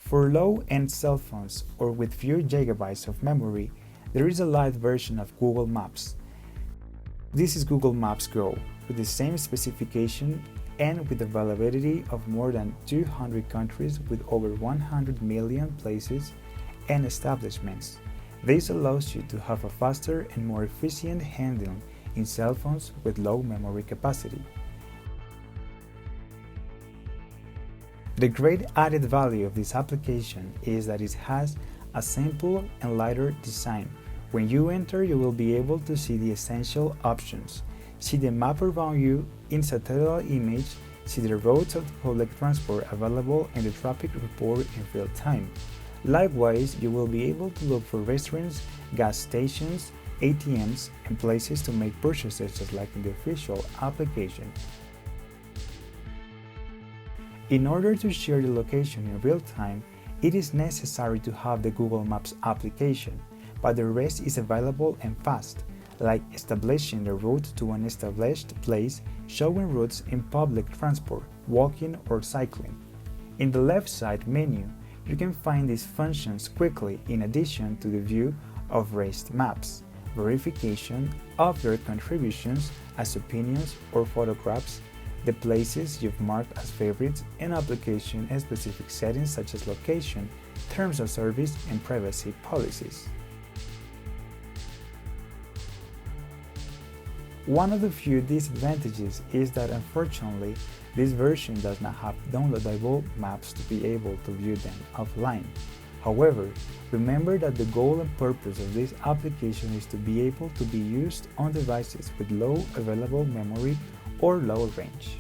For low-end cell phones or with few gigabytes of memory, there is a light version of Google Maps. This is Google Maps Go, with the same specification and with availability of more than 200 countries with over 100 million places and establishments. This allows you to have a faster and more efficient handling in cell phones with low memory capacity. The great added value of this application is that it has a simple and lighter design. When you enter, you will be able to see the essential options. See the map around you in satellite image, see the routes of the public transport available and the traffic report in real time. Likewise, you will be able to look for restaurants, gas stations, ATMs, and places to make purchases just like in the official application. In order to share the location in real time, it is necessary to have the Google Maps application, but the rest is available and fast, like establishing the route to an established place, showing routes in public transport, walking or cycling. In the left side menu, you can find these functions quickly in addition to the view of raised maps, verification of their contributions as opinions or photographs, the places you've marked as favorites, and application-specific settings such as location, terms of service, and privacy policies. One of the few disadvantages is that unfortunately, this version does not have downloadable maps to be able to view them offline. However, remember that the goal and purpose of this application is to be able to be used on devices with low available memory or low range.